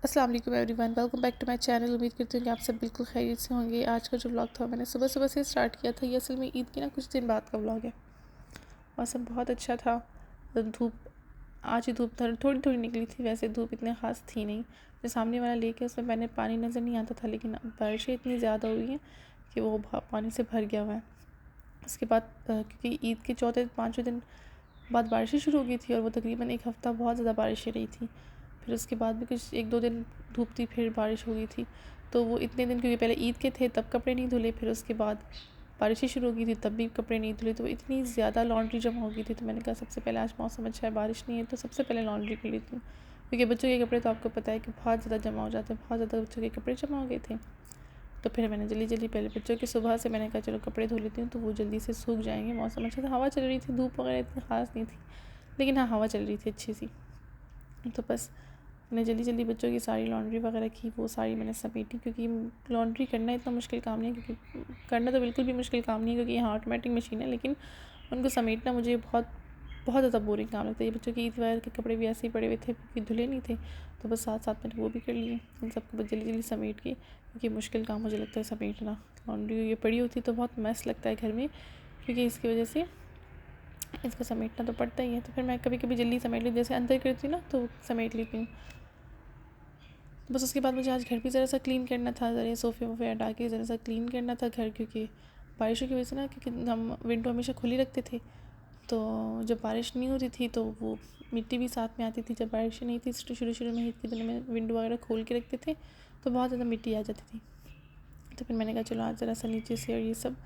अस्सलाम वालेकुम everyone, welcome back to my channel. उम्मीद करती हूँ कि आप सब बिल्कुल खैरियत से होंगे। आज का जो व्लॉग था मैंने सुबह सुबह से स्टार्ट किया था। ये असल में ईद के कुछ दिन बाद का व्लॉग है। मौसम बहुत अच्छा था। धूप आज ही धूप थोड़ी थोड़ी निकली थी, वैसे धूप इतनी ख़ास थी नहीं। जो सामने वाला लेक है उसमें मैंने पानी नज़र नहीं आता था, लेकिन बारिशें इतनी ज़्यादा हुई हैं कि वो पानी से भर गया हुआ है। उसके बाद क्योंकि ईद के चौथे पाँचवें दिन बाद बारिशें शुरू हो गई थी और वो तकरीबन एक हफ़्ता बहुत ज़्यादा बारिशें रही थी। फिर उसके बाद भी कुछ 1-2 दिन धूप थी, फिर बारिश हो गई थी। तो वो इतने दिन, क्योंकि पहले ईद के थे तब कपड़े नहीं धुले, फिर उसके बाद बारिशें शुरू हो गई थी तब भी कपड़े नहीं धुले, तो इतनी ज़्यादा लॉन्ड्री जमा हो गई थी। तो मैंने कहा सबसे पहले आज मौसम अच्छा है, बारिश नहीं है, तो सबसे पहले लॉन्ड्री कर लेती हूँ। क्योंकि बच्चों के कपड़े तो आपको पता है कि बहुत ज़्यादा जमा हो जाते हैं, बहुत ज़्यादा बच्चों के कपड़े जमा हो गए थे। तो फिर मैंने जल्दी जल्दी पहले बच्चों की सुबह से मैंने कहा चलो कपड़े धो लेती हूँ, तो वो जल्दी से सूख जाएंगे। मौसम अच्छा था, हवा चल रही थी, धूप वगैरह इतनी ख़ास नहीं थी, लेकिन हाँ हवा चल रही थी अच्छी सी। तो बस मैंने जल्दी जल्दी बच्चों की सारी लॉन्ड्री वगैरह की, वो सारी मैंने समेटी। क्योंकि लॉन्ड्री करना इतना मुश्किल काम नहीं है, क्योंकि करना तो बिल्कुल भी मुश्किल काम नहीं है, क्योंकि यहाँ ऑटोमेटिक मशीन है, लेकिन उनको समेटना मुझे बहुत बहुत ज़्यादा बोरिंग काम लगता है। ये बच्चों की ईद वगैरह के कपड़े भी ऐसे ही पड़े हुए थे, क्योंकि धुले नहीं थे, तो बस साथ साथ मैंने वो भी कर लिए, इन सबको बस जल्दी जल्दी समेट के। क्योंकि मुश्किल काम मुझे लगता है समेटना। लॉन्ड्री ये पड़ी होती तो बहुत मैस लगता है घर में, क्योंकि इसकी वजह से इसको समेटना तो पड़ता ही है। तो फिर मैं कभी कभी जल्दी समेट लेती, जैसे अंदर करती हूँ ना तो समेट लेती हूँ। बस उसके बाद मुझे आज घर भी ज़रा सा क्लीन करना था, ज़रा सोफ़े वोफ़े हटा के ज़रा सा क्लीन करना था घर, क्योंकि बारिशों की वजह से क्योंकि हम विंडो हमेशा खुली रखते थे, तो जब बारिश नहीं होती थी तो वो मिट्टी भी साथ में आती थी। जब बारिश नहीं थी शुरू शुरू में ईद के दिनों में विंडो वगैरह खोल के रखते थे, तो बहुत ज़्यादा मिट्टी आ जाती थी। तो फिर मैंने कहा चलो आज ज़रा सा नीचे से और ये सब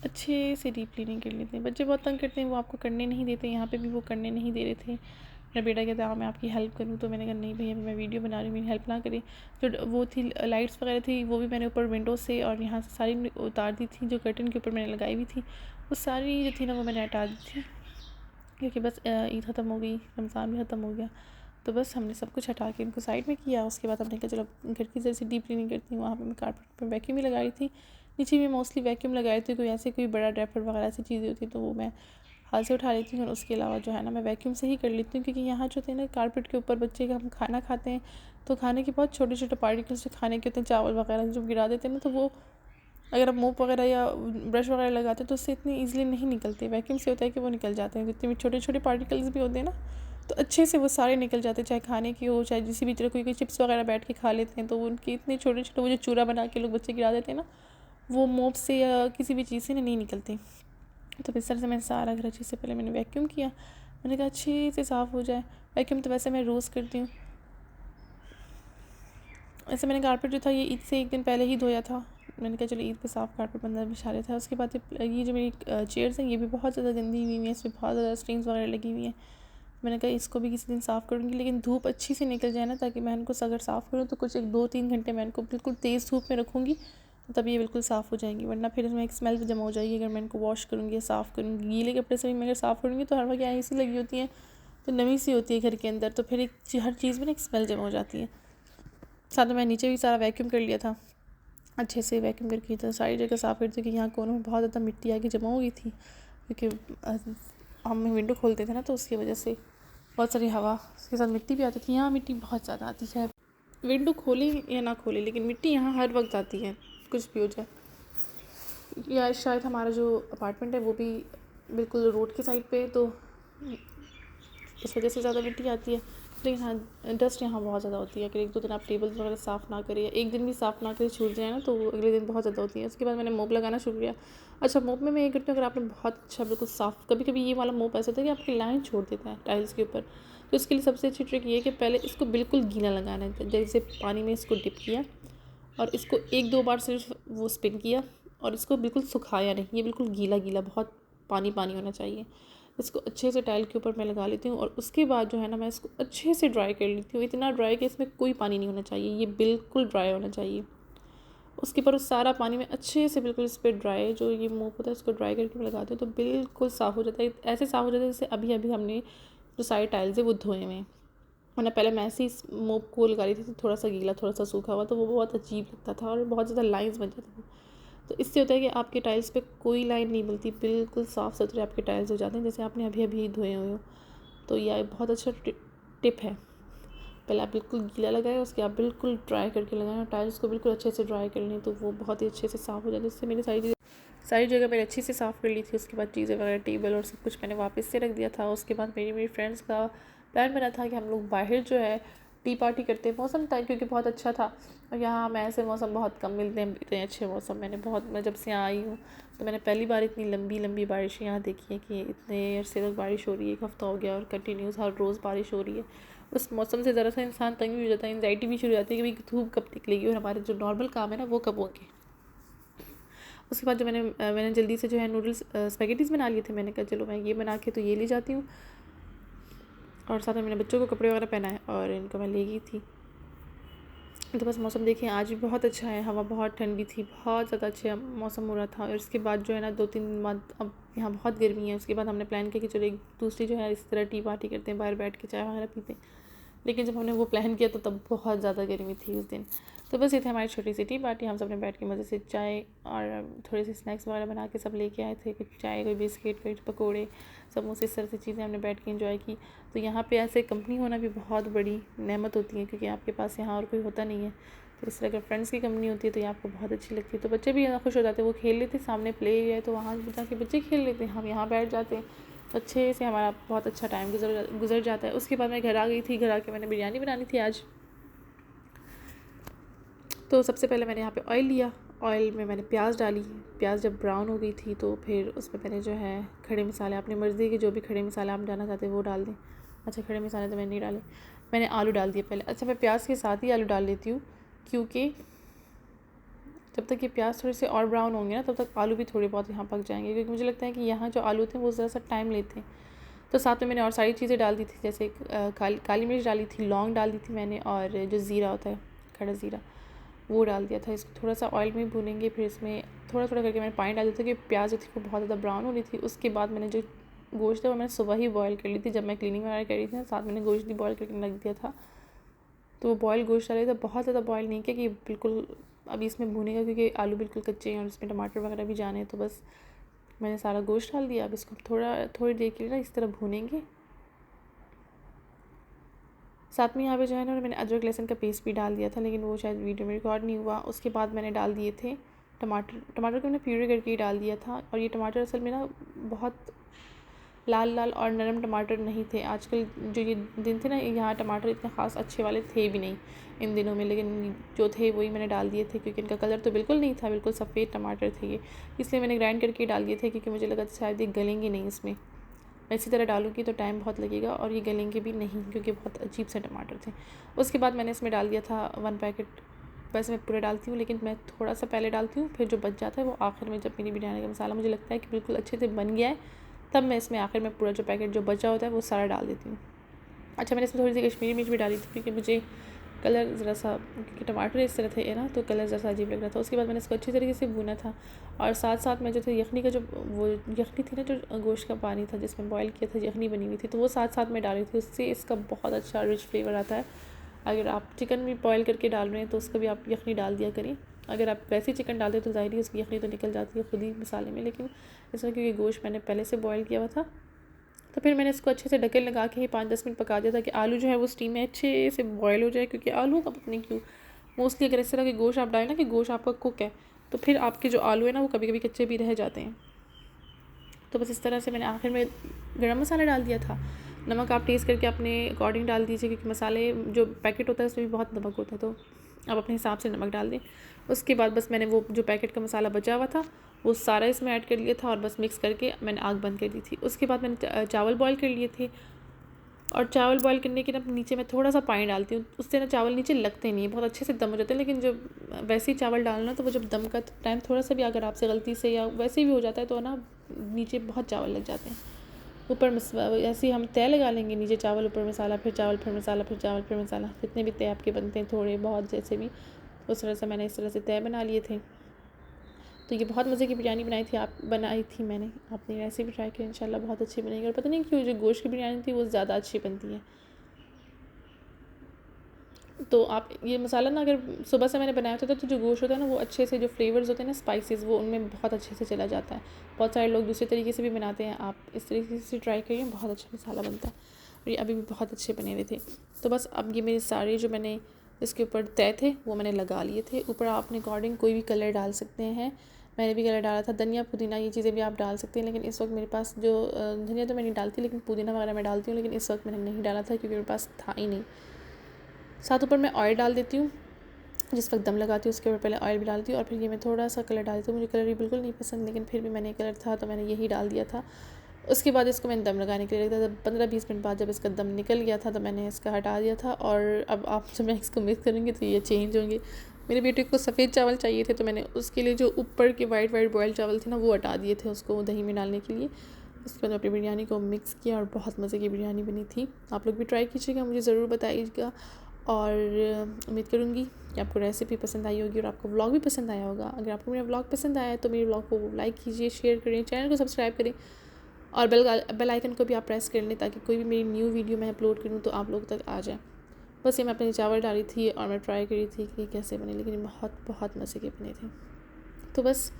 अच्छे से डीप क्लीनिंग कर लेते हैं। बच्चे बहुत तंग करते हैं, वो आपको करने नहीं देते। यहाँ पे भी वो करने नहीं दे रहे थे। मेरा बेटा कहता है मैं आपकी हेल्प करूँ, तो मैंने कहा नहीं भैया मैं वीडियो बना रही हूँ, मेरी हेल्प ना करें। जो वो थी लाइट्स वगैरह थी, वो भी मैंने ऊपर विंडो से और यहाँ से सारी उतार दी थी। जो कर्टन के ऊपर मैंने लगाई हुई थी वो सारी जो थी ना वो मैंने हटा दी थी, क्योंकि बस ईद ख़त्म हो गई, रमज़ान भी ख़त्म हो गया, तो बस हमने सब कुछ हटा के इनको साइड में किया। उसके बाद हमने कहा चलो घर की जैसे डीप क्लीनिंग करती हूँ। वहाँ पे मैं कारपेट पर वैक्यूम ही लगाई थी, नीचे भी मोस्टली वैक्यूम लगाई थी। कोई ऐसे कोई बड़ा ड्रैपर वगैरह ऐसी चीज़ें होती तो वो मैं हाथ से उठा लेती हूँ, और उसके अलावा जो है ना मैं वैक्यूम से ही कर लेती हूँ। क्योंकि यहाँ जो थे ना कारपेट के ऊपर बच्चे का हम खाना खाते हैं, तो खाने के बहुत छोटे छोटे पार्टिकल्स जो खाने के होते हैं, चावल वगैरह जो गिरा देते हैं ना, तो वो अगर आप मोप वगैरह या ब्रश वगैरह लगाते हैं तो उससे इतनी ईजिली नहीं निकलते। वैक्यूम से होता है कि वो निकल जाते हैं, जितने भी छोटे छोटे पार्टिकल्स भी होते हैं ना, तो अच्छे से वो सारे निकल जाते हैं। चाहे खाने की हो, चाहे किसी भी तरह कोई चिप्स वगैरह बैठ के खा लेते हैं, तो उनके इतने छोटे छोटे वो जो चूरा बना के लोग बच्चे गिरा देते हैं ना, वो मोप से या किसी भी चीज़ से नहीं निकलते। तो इस तरह से मैंने सारा घर अच्छे से पहले मैंने वैक्यूम किया। मैंने कहा अच्छे से साफ़ हो जाए। वैक्यूम तो वैसे मैं रोज़ करती हूँ। ऐसे मैंने कारपेट जो था ये ईद से एक दिन पहले ही धोया था। मैंने कहा चलो ईद पे साफ़ कारपेट बंदा बिछा लेता है। उसके बाद ये जो मेरी चेयर्स हैं ये भी बहुत ज़्यादा गंदी हुई हैं, इसमें बहुत ज़्यादा स्ट्रिंग्स वगैरह लगी हुई हैं। मैंने कहा इसको भी किसी दिन साफ़ करूँगी, लेकिन धूप अच्छी से निकल जाए ना, ताकि मैं इनको अगर साफ़ करूँ तो कुछ 1-2-3 घंटे मैं इनको बिल्कुल तेज़ धूप में रखूँगी, तो तब ये बिल्कुल साफ़ हो जाएंगी। वरना फिर इसमें एक स्मेल भी जमा हो जाएगी अगर मैं इनको वॉश करूँगी या साफ़ करूँगी। गीले कपड़े से भी मैं अगर साफ़ करूँगी तो हर वक्त यहाँ ऐसी लगी होती हैं, तो नमी सी होती है घर के अंदर, तो फिर हर चीज़ में ना एक स्मेल जमा हो जाती है। साथ में मैं नीचे भी सारा वैक्यूम कर लिया था, अच्छे से वैक्यूम करके तो सारी जगह साफ़ करती थी। कि यहाँ कोनों में बहुत ज़्यादा मिट्टी आके जमा हो गई थी, क्योंकि हम विंडो खोलते थे ना, तो उसकी वजह से बहुत सारी हवा उसके साथ मिट्टी भी आती थी। यहाँ मिट्टी बहुत ज़्यादा आती है, विंडो खोले या ना खोले, लेकिन मिट्टी यहाँ हर वक्त आती है, कुछ भी हो जाए। या शायद हमारा जो अपार्टमेंट है वो भी बिल्कुल रोड की साइड पे, तो इस वजह से ज़्यादा मिट्टी आती है। लेकिन हाँ डस्ट यहाँ बहुत ज़्यादा होती है। अगर 1-2 दिन आप टेबल्स वगैरह साफ़ ना करें, या एक दिन भी साफ़ ना करें, छूट जाए ना, तो अगले दिन बहुत ज़्यादा होती है। उसके बाद मैंने मोप लगाना शुरू किया। अच्छा मोप में मैं ये करती हूँ, अगर आपने बहुत अच्छा बिल्कुल साफ़, कभी कभी ये वाला मोप ऐसा होता है कि आपकी लाइन छोड़ देता है टाइल्स के ऊपर, तो इसके लिए सबसे अच्छी ट्रिक ये है कि पहले इसको बिल्कुल गीला लगाना है। जैसे पानी में इसको डिप किया और इसको 1-2 बार सिर्फ वो स्पिन किया, और इसको बिल्कुल सुखाया नहीं, ये बिल्कुल गीला गीला, बहुत पानी पानी होना चाहिए। इसको अच्छे से टाइल के ऊपर मैं लगा लेती हूँ, और उसके बाद जो है ना मैं इसको अच्छे से ड्राई कर लेती हूँ। इतना ड्राई कि इसमें कोई पानी नहीं होना चाहिए, ये बिल्कुल ड्राई होना चाहिए। उसके ऊपर उस सारा पानी में अच्छे से बिल्कुल इस पर ड्राई जो ये मोप होता है इसको ड्राई करके मैं लगाती हूँ, तो बिल्कुल साफ़ हो जाता है। ऐसे साफ़ हो जाता है जैसे अभी अभी हमने जो सारे टाइल्स है वो धोए हुए हैं। वरना पहले मैं ऐसे ही मोप को लगा रही थी, तो थोड़ा सा गीला थोड़ा सा सूखा हुआ, तो वो बहुत अजीब लगता था और बहुत ज़्यादा लाइंस बन जाती थी। तो इससे होता है कि आपके टाइल्स पे कोई लाइन नहीं मिलती, बिल्कुल साफ़ सुथरे आपके टाइल्स हो जाते हैं, जैसे आपने अभी अभी धोए हुए हो। तो यह बहुत अच्छा टिप है। पहले आप बिल्कुल गीला लगाएं, उसके आप बिल्कुल ड्राई करके लगाएं और टाइल्स को बिल्कुल अच्छे से ड्राई कर लें, तो वो बहुत ही अच्छे से साफ़ हो जाती है। इससे मेरी सारी जगह मैंने अच्छी से साफ़ कर ली थी। उसके बाद चीज़ें वगैरह टेबल और सब कुछ मैंने वापस से रख दिया था। उसके बाद मेरी फ्रेंड्स का प्लान बना था कि हम लोग बाहर जो है टी पार्टी करते हैं। मौसम था क्योंकि बहुत अच्छा था, और यहाँ हमें ऐसे मौसम बहुत कम मिलते हैं, इतने अच्छे मौसम मैं जब से यहाँ आई हूँ तो मैंने पहली बार इतनी लंबी बारिश यहाँ देखी है कि इतने अरसे तक बारिश हो रही है। 1 हफ़्ता हो गया और कंटिन्यूस हर रोज़ बारिश हो रही है। उस मौसम से ज़रा सा इंसान तंग भी हो जाता है, एंजाइटी भी शुरू हो जाती है कि भाई धूप कब निकलेगी और हमारे जो नॉर्मल काम है ना वो कब होंगे। उसके बाद जो मैंने जल्दी से जो है नूडल्स स्पैगेटीज़ बना लिए थे। मैंने कहा चलो मैं ये बना के तो ये ले जाती हूँ, और साथ में मैंने बच्चों को कपड़े वगैरह पहनाए और इनको मैं ले गई थी। तो बस मौसम देखिए आज भी बहुत अच्छा है, हवा बहुत ठंडी थी, बहुत ज़्यादा अच्छा मौसम हो रहा था। और इसके बाद जो है ना 2-3 बाद अब यहाँ बहुत गर्मी है। उसके बाद हमने प्लान किया कि चलो एक दूसरी जो है इस तरह टी पार्टी करते हैं, बाहर बैठ के चाय वगैरह पीते हैं। लेकिन जब हमने वो प्लान किया तो तब बहुत ज़्यादा गर्मी थी उस दिन। तो बस ये थे हमारी छोटी सी टी पार्टी। हम सब ने बैठ के मज़े से चाय और थोड़े से स्नैक्स वगैरह बना के सब लेके आए थे, कुछ चाय, कोई बिस्किट, कोई पकौड़े, समोसे, इस तरह से चीज़ें हमने बैठ के एंजॉय की। तो यहाँ पे ऐसे कंपनी होना भी बहुत बड़ी नेमत होती है, क्योंकि आपके पास यहाँ और कोई होता नहीं है। तो इस तरह अगर फ्रेंड्स की कंपनी होती है तो ये आपको बहुत अच्छी लगती है। तो बच्चे भी ज़्यादा खुश हो जाते हैं, वो खेल लेते, सामने प्ले एरिया है तो वहाँ जाके बच्चे खेल लेते हैं, हम यहाँ बैठ जाते हैं। अच्छे से हमारा बहुत अच्छा टाइम गुजर जाता है। उसके बाद मैं घर आ गई थी। घर आके मैंने बिरयानी बनानी थी आज। तो सबसे पहले मैंने यहाँ पे ऑयल लिया, ऑयल में मैंने प्याज डाली। प्याज जब ब्राउन हो गई थी तो फिर उसमें मैंने जो है खड़े मसाले, अपनी मर्ज़ी के जो भी खड़े मसाले आप डालना चाहते हैं वो डाल दें। अच्छा, खड़े मसाले तो मैंने नहीं डाले, मैंने आलू डाल दिए पहले। अच्छा, मैं प्याज के साथ ही आलू डाल लेती हूँ, क्योंकि जब तक ये प्याज थोड़े से और ब्राउन होंगे ना तब तक आलू भी थोड़े बहुत यहाँ पक जाएंगे, क्योंकि मुझे लगता है कि यहाँ जो आलू थे वो ज़रा सा टाइम लेते हैं। तो साथ में मैंने और सारी चीज़ें डाल दी थी, जैसे काली मिर्च डाली थी, लौंग डाल दी थी मैंने, और जो ज़ीरा होता है, खड़ा ज़ीरा, वो डाल दिया था। इसको थोड़ा सा ऑयल में भूनेंगे, फिर इसमें थोड़ा थोड़ा करके मैंने पानी डाल दिया था कि प्याज जो थी वो बहुत ज़्यादा ब्राउन हो रही थी। उसके बाद मैंने जो गोश्त है वो मैंने सुबह ही बॉयल कर ली थी, जब मैं क्लीनिंग वगैरह कर रही थी, साथ मैंने गोश्त भी बॉयल करके रख दिया था। तो वो बॉयल गोश्त डाले था, बहुत ज़्यादा बॉयल नहीं किया कि बिल्कुल अभी इसमें भूनेगा, क्योंकि आलू बिल्कुल कच्चे हैं और इसमें टमाटर वगैरह भी जाने हैं। तो बस मैंने सारा गोश्त डाल दिया। अब इसको थोड़ी देर के लिए ना इस तरह भूनेंगे। साथ में यहाँ पे जो है ना मैंने अदरक लहसुन का पेस्ट भी डाल दिया था, लेकिन वो शायद वीडियो में रिकॉर्ड नहीं हुआ। उसके बाद मैंने डाल दिए थे टमाटर को मैंने प्यूरी करके ही डाल दिया था। और ये टमाटर असल में ना बहुत लाल और नरम टमाटर नहीं थे। आजकल जो ये दिन थे ना, यहाँ टमाटर इतने ख़ास अच्छे वाले थे भी नहीं इन दिनों में, लेकिन जो थे वही मैंने डाल दिए थे, क्योंकि इनका कलर तो बिल्कुल नहीं था, बिल्कुल सफ़ेद टमाटर थे ये, इसलिए मैंने ग्राइंड करके डाल दिए थे, क्योंकि मुझे लगा शायद ये गलेंगे नहीं इसमें। मैं इसी तरह डालूँगी तो टाइम बहुत लगेगा और ये गलेंगे भी नहीं, क्योंकि बहुत अजीब से टमाटर थे। उसके बाद मैंने इसमें डाल दिया था 1 पैकेट। वैसे मैं पूरा डालती हूँ, लेकिन मैं थोड़ा सा पहले डालती हूँ, फिर जो बच जाता है वो आखिर में, जब मेरी बिरयानी का मसाला मुझे लगता है कि बिल्कुल अच्छे से बन गया है, तब मैं इसमें आखिर में पूरा जो पैकेट जो बचा होता है वो सारा डाल देती हूँ। अच्छा, मैंने इसमें थोड़ी सी कश्मीरी मिर्च भी डाली थी, क्योंकि मुझे कलर ज़रा सा, क्योंकि टमाटर इस तरह थे ना तो कलर ज़रा सा अजीब लग रहा था। उसके बाद मैंने इसको अच्छी तरीके से भुना था, और साथ साथ में जो थे यखनी का, जो वो यखनी थी ना, जो गोश्त का पानी था जिसमें बॉयल किया था, यखनी बनी हुई थी, तो वो साथ साथ में डाली थी। उससे इसका बहुत अच्छा रिच फ्लेवर आता है। अगर आप चिकन भी बॉयल करके डाल रहे हैं तो उसका भी आप यखनी डाल दिया करें। अगर आप वैसे ही चिकन डालते हैं तो ज़ाहिर ही उसकी यखनी तो निकल जाती है खुद ही मसाले में, लेकिन इसमें क्योंकि गोश्त मैंने पहले से बॉयल किया हुआ था, तो फिर मैंने इसको अच्छे से ढक्कन लगा के ही 5-10 मिनट पका दिया था कि आलू जो है वो स्टीम में अच्छे से बॉयल हो जाए। क्योंकि आलू का पता नहीं क्यों मोस्टली अगर इस तरह के गोश्त आप डालें ना कि गोश्त आपका कुक है, तो फिर आपके जो आलू है ना वो कभी कभी कच्चे भी रह जाते हैं। तो बस इस तरह से मैंने आखिर में गरम मसाला डाल दिया था। नमक आप टेस्ट करके अपने अकॉर्डिंग डाल दीजिए, क्योंकि मसाले जो पैकेट होता है उसमें भी बहुत नमक होता है, तो आप अपने हिसाब से नमक डाल दें। उसके बाद बस मैंने वो जो पैकेट का मसाला बचा हुआ था वो सारा इसमें ऐड कर लिया था, और बस मिक्स करके मैंने आग बंद कर दी थी। उसके बाद मैंने चावल बॉयल कर लिए थे, और चावल बॉयल करने के ना नीचे मैं थोड़ा सा पानी डालती हूँ, उससे ना चावल नीचे लगते नहीं है, बहुत अच्छे से दम हो जाते हैं। लेकिन जब वैसे ही चावल डालना तो वो जब दम का टाइम थोड़ा सा भी अगर आपसे गलती से या वैसे भी हो जाता है तो ना नीचे बहुत चावल लग जाते हैं। ऊपर ऐसे ही हम तय लगा लेंगे, नीचे चावल, ऊपर मसाला, फिर चावल, फिर मसाला, फिर चावल, फिर मसाला, जितने भी तय आपके बनते हैं थोड़े बहुत जैसे भी, उस तरह से मैंने इस तरह से तय बना लिए थे। तो ये बहुत मज़े की बिरयानी बनाई थी मैंने। आपने रेसिपी ट्राई की, इंशाल्लाह बहुत अच्छी बनेगी। और पता नहीं क्यों जो गोश्त की बिरयानी थी वो ज़्यादा अच्छी बनती है। तो आप ये मसाला ना अगर सुबह से मैंने बनाया होता तो जो गोश्त होता है ना वो अच्छे से, जो फ्लेवर्स होते हैं ना स्पाइसेस, वो उनमें बहुत अच्छे से चला जाता है। बहुत सारे लोग दूसरे तरीके से भी बनाते हैं, आप इस तरीके से ट्राई करिए, बहुत अच्छा मसाला बनता है। और ये अभी भी बहुत अच्छे बने हुए थे। तो बस अब ये मेरे सारे जो मैंने इसके ऊपर तय थे वो मैंने लगा लिए थे। ऊपर आप अपने अकॉर्डिंग कोई भी कलर डाल सकते हैं, मैंने भी कलर डाला था। धनिया पुदीना ये चीज़ें भी आप डाल सकते हैं, लेकिन इस वक्त मेरे पास जो धनिया तो मैं नहीं डालती, लेकिन पुदीना वगैरह मैं डालती हूँ, लेकिन इस वक्त मैंने नहीं डाला था क्योंकि मेरे पास था ही नहीं। साथ ऊपर मैं ऑयल डाल देती हूँ, जिस वक्त दम लगाती हूँ उसके ऊपर पहले ऑयल भी डालती हूँ और फिर ये मैं थोड़ा सा कलर डालती हूँ। मुझे कलर ये बिल्कुल नहीं पसंद, लेकिन फिर भी मैंने कलर था तो मैंने यही डाल दिया था। उसके बाद इसको मैंने दम लगाने के लिए रखा था। 15-20 मिनट बाद जब इसका दम निकल गया था तो मैंने इसका हटा दिया था। और अब आप जब मैं इसको मिक्स करूँगी तो ये चेंज होंगे। मेरे बेटे को सफ़ेद चावल चाहिए थे तो मैंने उसके लिए जो ऊपर के वाइट बॉयल चावल थे ना वो हटा दिए थे उसको दही में डालने के लिए। उसके बाद अपनी बिरयानी को मिक्स किया और बहुत मज़े की बिरयानी बनी थी। आप लोग भी ट्राई कीजिएगा, मुझे ज़रूर बताइएगा। और उम्मीद करूँगी कि आपको रेसिपी पसंद आई होगी और आपको व्लॉग भी पसंद आया होगा। अगर आपको मेरा व्लॉग पसंद आया है तो मेरे व्लॉग को लाइक कीजिए, शेयर करें, चैनल को सब्सक्राइब करें और बेल आइकन को भी आप प्रेस कर लें ताकि कोई भी मेरी न्यू वीडियो मैं अपलोड करूँ तो आप लोग तक आ जाए। बस ये मैं अपने चावल डाली थी और मैं ट्राई करी थी कि कैसे बने, लेकिन ये बहुत बहुत मज़े के बने थे। तो बस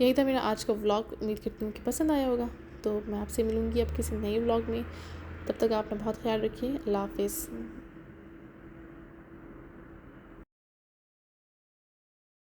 यही था मेरा आज का व्लॉग। उम्मीद करती हूँ कि पसंद आया होगा। तो मैं आपसे मिलूँगी अब किसी नए व्लॉग में। तब तक आप अपना बहुत ख्याल रखिए। अल्लाह हाफ़िज़।